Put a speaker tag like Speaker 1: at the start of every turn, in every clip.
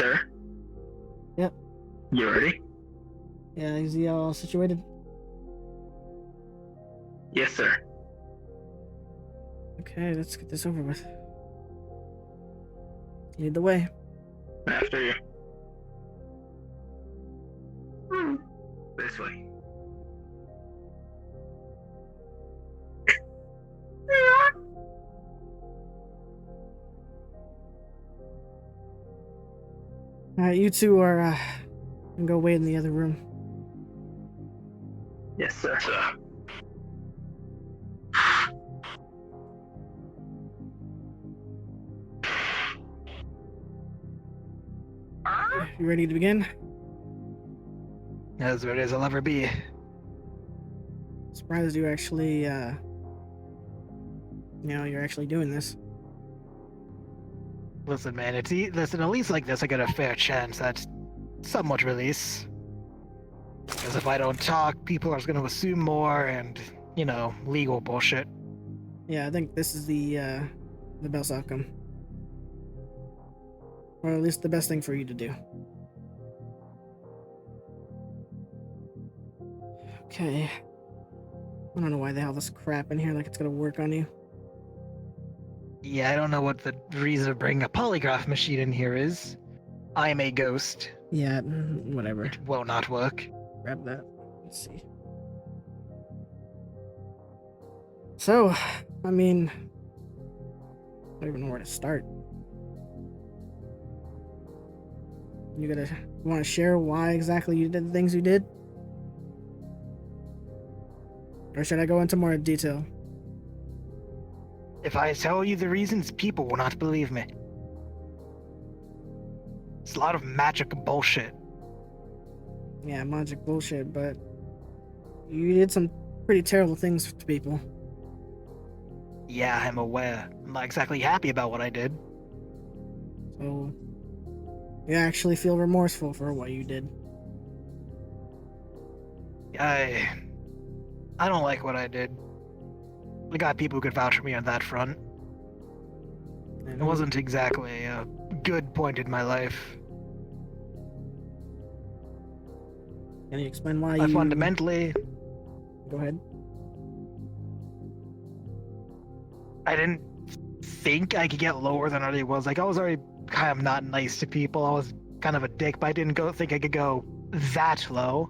Speaker 1: sir.
Speaker 2: Yep.
Speaker 1: You ready?
Speaker 2: Yeah, is he all situated?
Speaker 1: Yes, sir.
Speaker 2: Okay, let's get this over with. Lead the way.
Speaker 1: After you. This way.
Speaker 2: Alright, you two are, gonna go wait in the other room.
Speaker 1: Yes, sir.
Speaker 2: You ready to begin?
Speaker 3: As ready as I'll ever be.
Speaker 2: Surprised you actually, you're actually doing this.
Speaker 3: Listen, man, listen, at least like this I get a fair chance at somewhat release. Because if I don't talk, people are gonna assume more and, legal bullshit.
Speaker 2: Yeah, I think this is the best outcome. Or at least the best thing for you to do. Okay. I don't know why they have this crap in here like it's gonna work on you.
Speaker 3: Yeah, I don't know what the reason of bringing a polygraph machine in here is. I'm a ghost.
Speaker 2: Yeah, whatever.
Speaker 3: It will not work.
Speaker 2: Grab that. Let's see. So, I mean, I don't even know where to start. You want to share why exactly you did the things you did? Or should I go into more detail?
Speaker 3: If I tell you the reasons, people will not believe me. It's a lot of magic bullshit.
Speaker 2: Yeah, magic bullshit, but you did some pretty terrible things to people.
Speaker 3: Yeah, I'm aware. I'm not exactly happy about what I did.
Speaker 2: So, you actually feel remorseful for what you did.
Speaker 3: I don't like what I did. I got people who could vouch for me on that front. It wasn't exactly a good point in my life.
Speaker 2: Can you explain why
Speaker 3: I fundamentally...
Speaker 2: Go ahead.
Speaker 3: I didn't think I could get lower than I already was. Like, I was already kind of not nice to people. I was kind of a dick, but I didn't think I could go that low.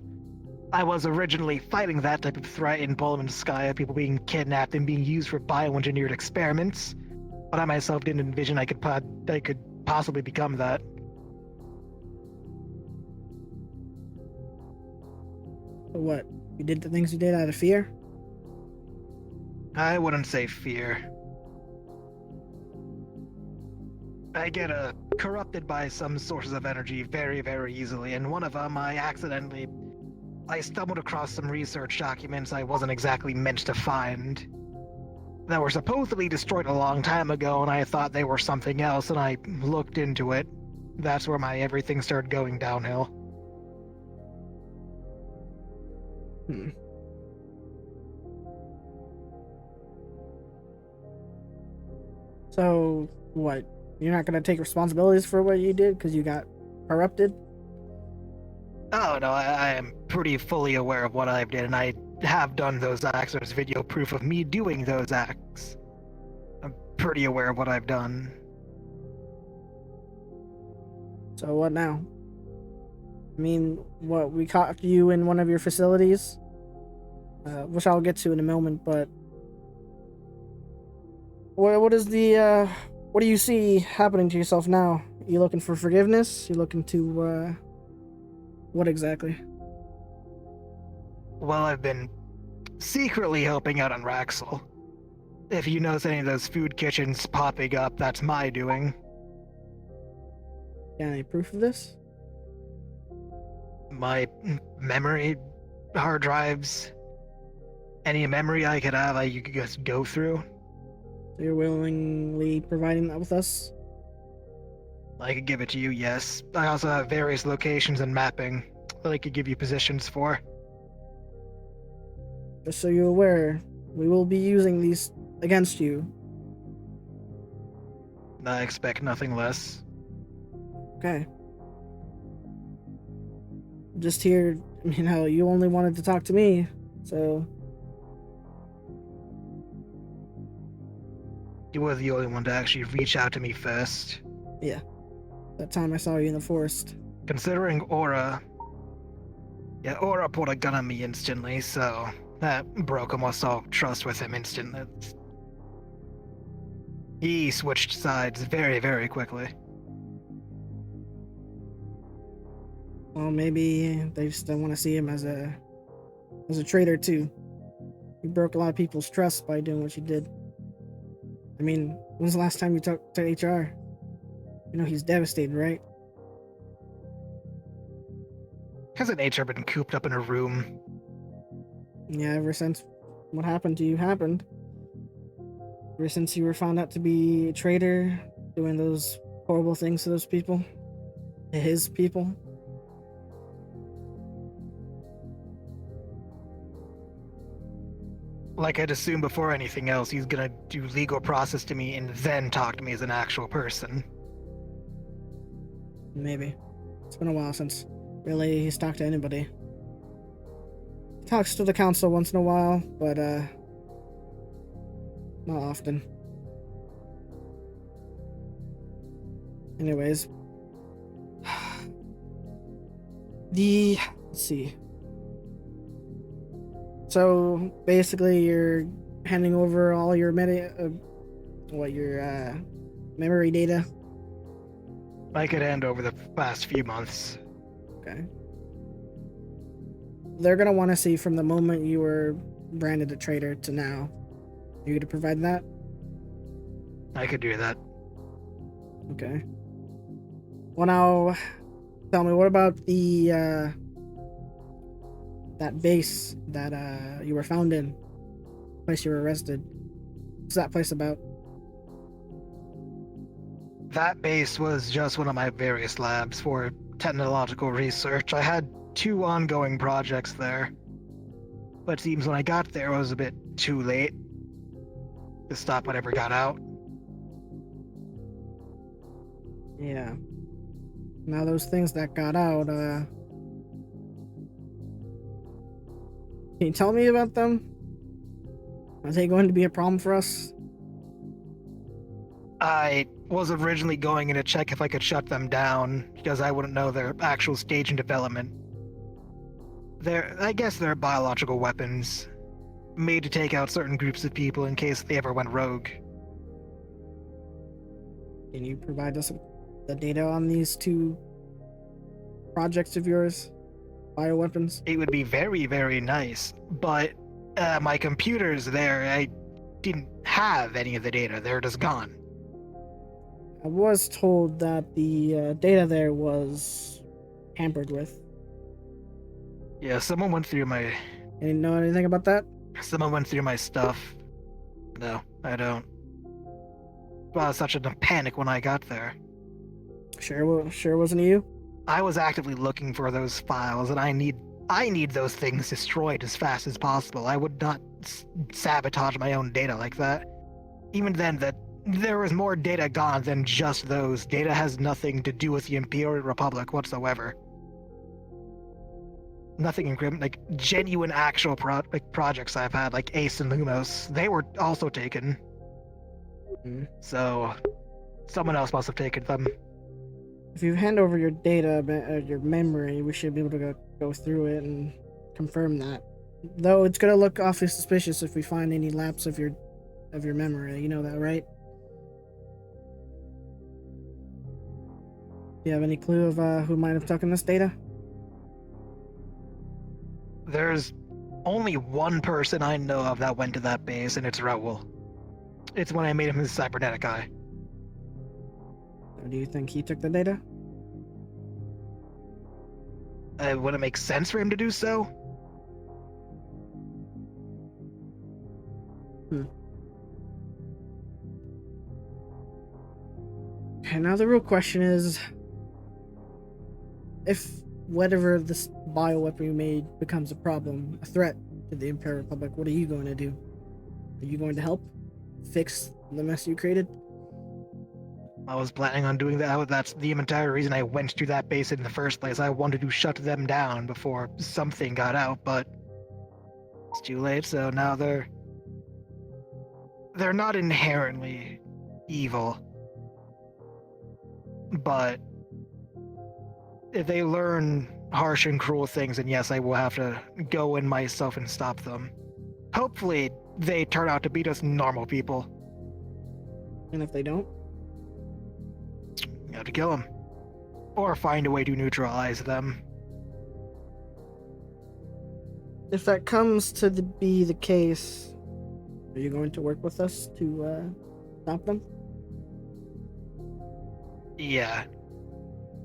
Speaker 3: I was originally fighting that type of threat in Sky, people being kidnapped and being used for bioengineered experiments. But I myself didn't envision I could possibly become that.
Speaker 2: What? You did the things you did out of fear?
Speaker 3: I wouldn't say fear. I get corrupted by some sources of energy very, very easily, and one of them I stumbled across some research documents I wasn't exactly meant to find that were supposedly destroyed a long time ago, and I thought they were something else, and I looked into it. That's where everything started going downhill.
Speaker 2: So, what? You're not gonna take responsibilities for what you did because you got corrupted?
Speaker 3: Oh no, I am pretty fully aware of what I've done, and I have done those acts. There's video proof of me doing those acts. I'm pretty aware of what I've done.
Speaker 2: So what now? I mean, what, we caught you in one of your facilities? Which I'll get to in a moment, but... What do you see happening to yourself now? You looking for forgiveness? You looking to, what exactly?
Speaker 3: Well, I've been secretly helping out on Raxel. If you notice any of those food kitchens popping up, that's my doing.
Speaker 2: Got any proof of this?
Speaker 3: My memory hard drives. Any memory I could have, you could just go through.
Speaker 2: So you're willingly providing that with us?
Speaker 3: I could give it to you, yes. I also have various locations and mapping that I could give you positions for.
Speaker 2: Just so you're aware, we will be using these against you.
Speaker 3: I expect nothing less.
Speaker 2: Okay. just here, you only wanted to talk to me, so
Speaker 3: You were the only one to actually reach out to me first.
Speaker 2: that time I saw you in the forest.
Speaker 3: Considering Aura... Yeah, Aura pulled a gun on me instantly, so that broke almost all trust with him instantly. He switched sides very, very quickly.
Speaker 2: Well, maybe they just don't want to see him as a traitor too. You broke a lot of people's trust by doing what you did. When was the last time you talked to HR? He's devastated, right?
Speaker 3: Hasn't HR been cooped up in a room?
Speaker 2: Yeah, ever since what happened to you happened. Ever since you were found out to be a traitor, doing those horrible things to those people. To his people.
Speaker 3: Like I'd assume before anything else, he's gonna do legal process to me and then talk to me as an actual person.
Speaker 2: Maybe. It's been a while since really he's talked to anybody. He talks to the council once in a while, but not often. Anyways. Let's see. So basically you're handing over all your memory data.
Speaker 3: I could hand over the past few months.
Speaker 2: Okay. They're gonna want to see from the moment you were branded a traitor to now. Are you gonna provide that?
Speaker 3: I could do that.
Speaker 2: Okay. Well, now, tell me, what about the that base that you were found in? Place you were arrested. What's that place about?
Speaker 3: That base was just one of my various labs for technological research. I had 2 ongoing projects there. But it seems when I got there, it was a bit too late to stop whatever got out.
Speaker 2: Yeah. Now those things that got out, can you tell me about them? Are they going to be a problem for us?
Speaker 3: I was originally going in to check if I could shut them down, because I wouldn't know their actual stage in development. I guess they're biological weapons, made to take out certain groups of people in case they ever went rogue.
Speaker 2: Can you provide us the data on these 2 projects of yours? Bioweapons?
Speaker 3: It would be very, very nice, but my computer's there. I didn't have any of the data. They're just gone.
Speaker 2: I was told that the data there was tampered with.
Speaker 3: Yeah, someone went through my...
Speaker 2: You didn't know anything about that?
Speaker 3: Someone went through my stuff. No, I don't. Well, I was such a panic when I got there.
Speaker 2: Sure wasn't you?
Speaker 3: I was actively looking for those files, and I need those things destroyed as fast as possible. I would not sabotage my own data like that. Even then, there was more data gone than just those. Data has nothing to do with the Imperial Republic whatsoever. Nothing encrypted, like genuine actual projects I've had, like Ace and Lumos, they were also taken.
Speaker 2: Mm-hmm.
Speaker 3: So, someone else must have taken them.
Speaker 2: If you hand over your data, your memory, we should be able to go through it and confirm that. Though it's gonna look awfully suspicious if we find any lapse of your memory. You know that, right? Do you have any clue of who might have taken this data?
Speaker 3: There's only one person I know of that went to that base, and it's Raoul. It's when I made him his cybernetic eye.
Speaker 2: Or do you think he took the data?
Speaker 3: Would it make sense for him to do so?
Speaker 2: Okay, now the real question is, if whatever this bioweapon you made becomes a problem, a threat to the Imperial Republic, what are you going to do? Are you going to help fix the mess you created?
Speaker 3: I was planning on doing that. That's the entire reason I went to that base in the first place. I wanted to shut them down before something got out, but it's too late. So now they're not inherently evil, but if they learn harsh and cruel things, then yes, I will have to go in myself and stop them. Hopefully, they turn out to be just normal people.
Speaker 2: And if they don't?
Speaker 3: You have to kill them. Or find a way to neutralize them.
Speaker 2: If that comes to be the case, are you going to work with us to stop them?
Speaker 3: Yeah.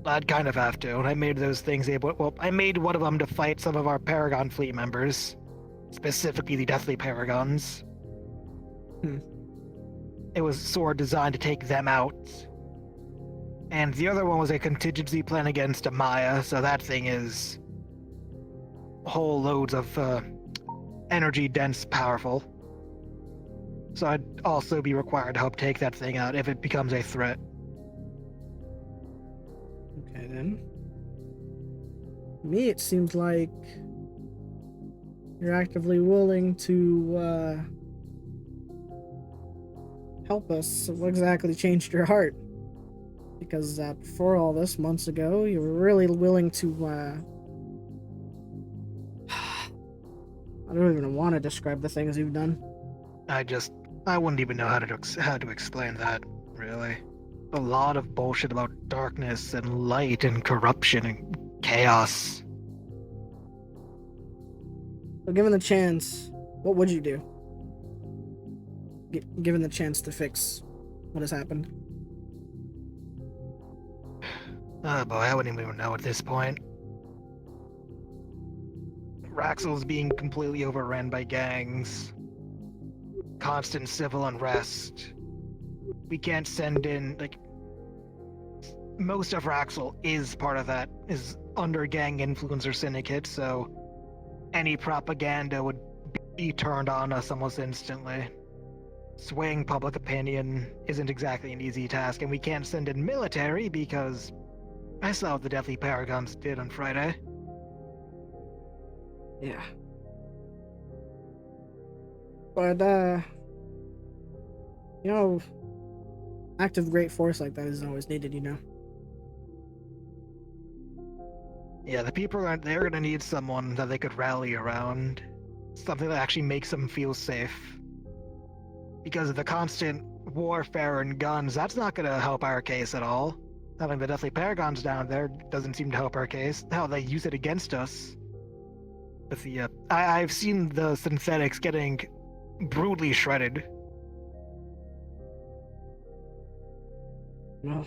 Speaker 3: I'd kind of have to. I made those things able. Well, I made one of them to fight some of our Paragon fleet members. Specifically the Deathly Paragons. It was sort of designed to take them out. And the other one was a contingency plan against Amaya, so that thing is whole loads of energy dense powerful. So I'd also be required to help take that thing out if it becomes a threat.
Speaker 2: Okay then. To me, it seems like you're actively willing to help us. What exactly changed your heart? Because before all this, months ago, you were really willing to I don't even want to describe the things you've done.
Speaker 3: I wouldn't even know how to explain that, really. A lot of bullshit about darkness and light and corruption and chaos.
Speaker 2: So given the chance, what would you do? Given the chance to fix what has happened?
Speaker 3: Oh boy, I wouldn't even know at this point. Raxel's being completely overrun by gangs. Constant civil unrest. We can't send in, like... Most of Raxel is part of that, is under gang influence or syndicate, so... Any propaganda would be turned on us almost instantly. Swaying public opinion isn't exactly an easy task, and we can't send in military because... I saw what the Deathly Paragons did on Friday.
Speaker 2: Yeah. But, you know, active great force like that isn't always needed, you know?
Speaker 3: Yeah, the people they're gonna need someone that they could rally around. Something that actually makes them feel safe. Because of the constant warfare and guns, that's not gonna help our case at all. Having the Deathly Paragons down there doesn't seem to help our case. Hell, they use it against us. With the, I've seen the synthetics getting brutally shredded.
Speaker 2: Well,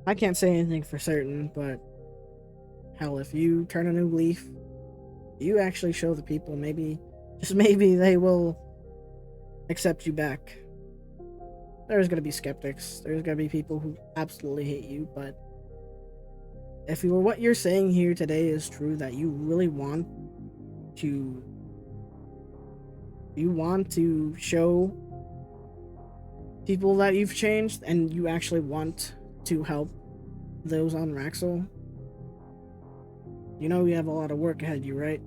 Speaker 2: I can't say anything for certain, but hell, if you turn a new leaf, you actually show the people, maybe, just maybe they will accept you back. There's gonna be skeptics, there's gonna be people who absolutely hate you, but if what you're saying here today is true, that you really want to show people that you've changed, and you actually want to help those on Raxel, you know you have a lot of work ahead of you, right?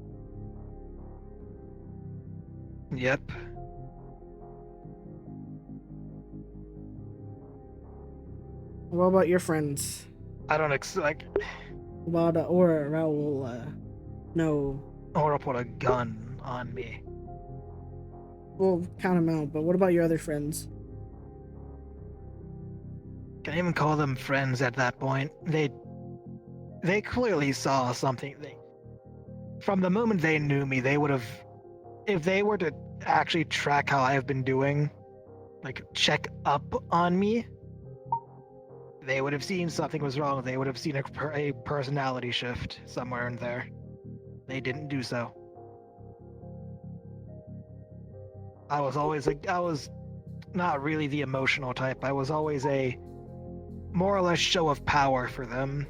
Speaker 3: Yep.
Speaker 2: What about your friends?
Speaker 3: I don't
Speaker 2: About Aura, Raul, no.
Speaker 3: Or put a gun on me.
Speaker 2: We'll count them out, but what about your other friends?
Speaker 3: Can I even call them friends at that point? They clearly saw something. From the moment they knew me, they would have, if they were to actually track how I have been doing, like check up on me, they would have seen something was wrong. They would have seen a personality shift somewhere in there. They didn't do so. I was not really the emotional type. I was always a more or less show of power for them.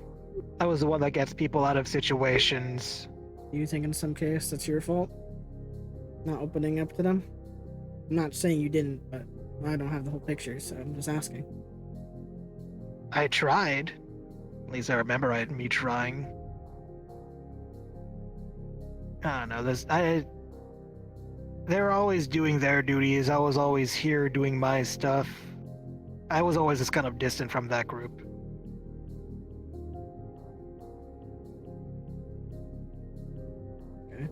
Speaker 3: I was the one that gets people out of situations.
Speaker 2: Do you think in some case that's your fault? Not opening up to them? I'm not saying you didn't, but I don't have the whole picture, so I'm just asking.
Speaker 3: I tried. At least I remember me trying. I don't know. They're always doing their duties. I was always here doing my stuff. I was always just kind of distant from that group.
Speaker 2: Okay.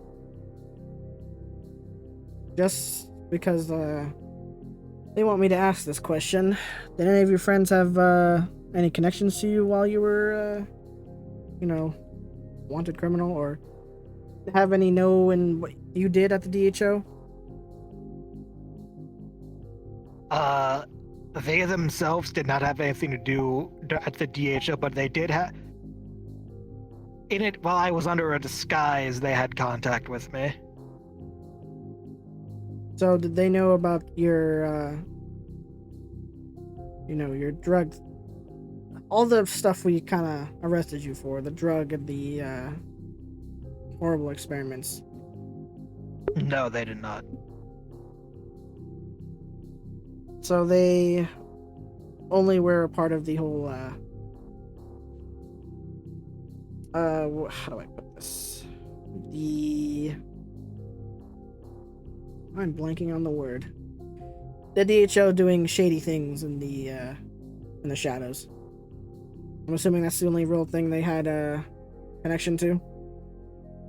Speaker 2: Just because they want me to ask this question, did any of your friends have any connections to you while you were, wanted criminal, or have any know in what you did at the DHO?
Speaker 3: They themselves did not have anything to do at the DHO, but they did have. In it, while I was under a disguise, they had contact with me.
Speaker 2: So did they know about your, your drug, all the stuff we kind of arrested you for, the drug and the horrible experiments?
Speaker 3: No, they did not.
Speaker 2: So they only were a part of the whole, how do I put this? I'm blanking on the word. The DHO doing shady things in the shadows. I'm assuming that's the only real thing they had a connection to.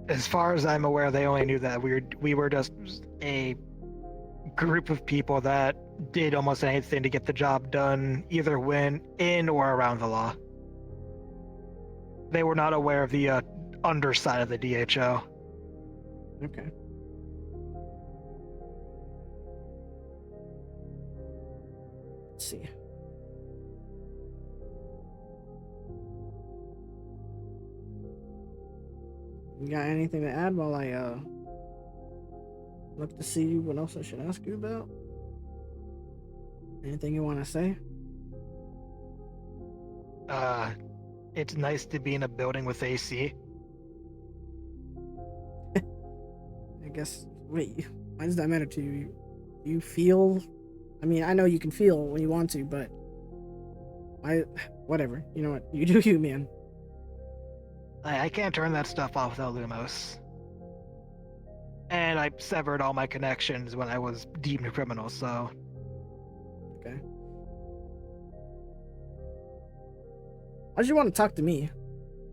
Speaker 3: As far as I'm aware, they only knew that we were just a group of people that did almost anything to get the job done, either when in or around the law. They were not aware of the underside of the DHO.
Speaker 2: Okay. Let's see. You got anything to add while I look to see what else I should ask you about? Anything you want to say?
Speaker 3: It's nice to be in a building with AC.
Speaker 2: I guess. Wait, why does that matter to you? You feel? I mean, I know you can feel when you want to, but whatever. You know what? You do you, man.
Speaker 3: I can't turn that stuff off without Lumos. And I severed all my connections when I was deemed a criminal, so...
Speaker 2: Okay. Why did you want to talk to me,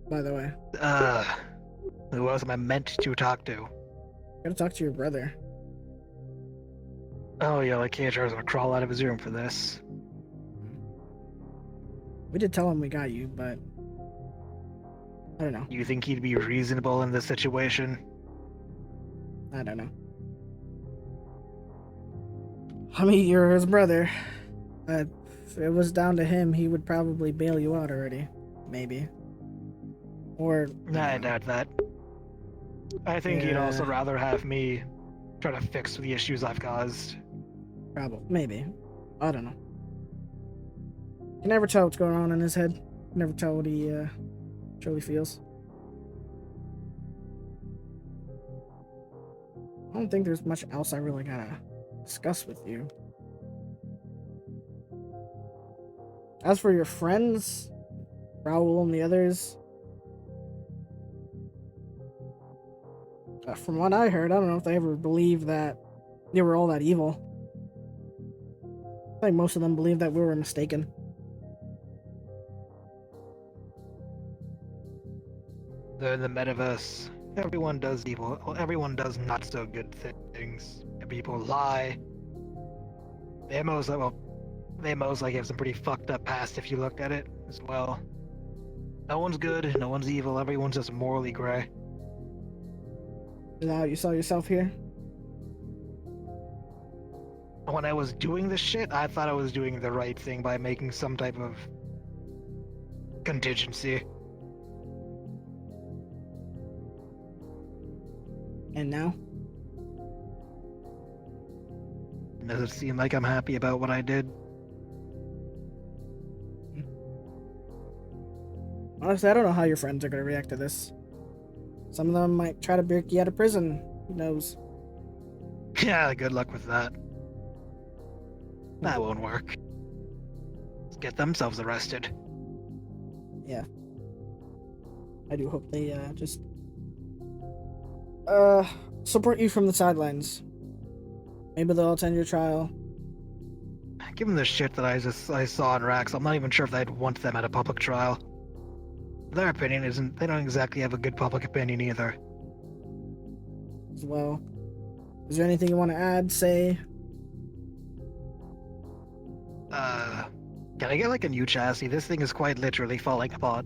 Speaker 2: by the way?
Speaker 3: Who else am I meant to talk to?
Speaker 2: Gotta talk to your brother.
Speaker 3: Oh yeah, like KHR was gonna crawl out of his room for this.
Speaker 2: We did tell him we got you, but... I don't know.
Speaker 3: You think he'd be reasonable in this situation?
Speaker 2: I don't know. I mean, you're his brother. If it was down to him, he would probably bail you out already. Maybe. Or...
Speaker 3: I doubt that. I think he'd
Speaker 2: Yeah.
Speaker 3: also rather have me try to fix the issues I've caused.
Speaker 2: Probably. Maybe. I don't know. You never tell what's going on in his head. You never tell what he truly feels. I don't think there's much else I really gotta discuss with you. As for your friends, Raul and the others, from what I heard, I don't know if they ever believed that they were all that evil. I think most of them believed that we were mistaken.
Speaker 3: In the metaverse, everyone does evil. Well, everyone does not so good things. People lie. They most likely have some pretty fucked up past if you looked at it as well. No one's good, no one's evil, everyone's just morally gray.
Speaker 2: Is that how you saw yourself here?
Speaker 3: When I was doing this shit, I thought I was doing the right thing by making some type of contingency.
Speaker 2: And now?
Speaker 3: Does it seem like I'm happy about what I did?
Speaker 2: Honestly, I don't know how your friends are going to react to this. Some of them might try to break you out of prison. Who knows?
Speaker 3: Yeah, good luck with that. That won't work. Let's get themselves arrested.
Speaker 2: Yeah. I do hope they just support you from the sidelines. Maybe they'll attend your trial.
Speaker 3: Given the shit that I saw in Rax, I'm not even sure if I'd want them at a public trial. Their opinion isn't. They don't exactly have a good public opinion either.
Speaker 2: As well. Is there anything you want to add? Say.
Speaker 3: Can I get like a new chassis? This thing is quite literally falling apart.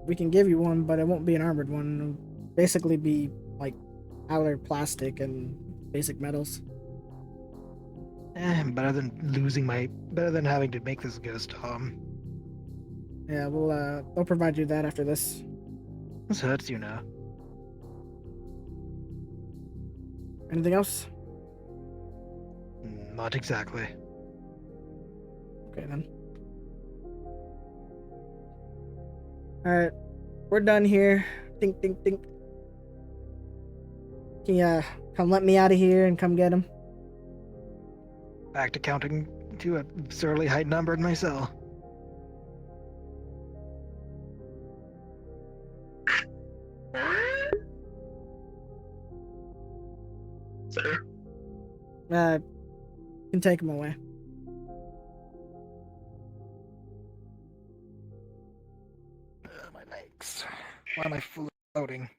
Speaker 2: We can give you one, but it won't be an armored one. It'll basically be like outer plastic and basic metals.
Speaker 3: Better than having to make this ghost Tom.
Speaker 2: Yeah, they'll provide you that after this.
Speaker 3: This hurts, you know.
Speaker 2: Anything else?
Speaker 3: Not exactly.
Speaker 2: Okay then. Alright. We're done here. Think. Can you come let me out of here and come get him?
Speaker 3: Back to counting to an absurdly high number in my cell.
Speaker 1: Sir?
Speaker 2: Can take him away.
Speaker 3: My legs. Why am I floating?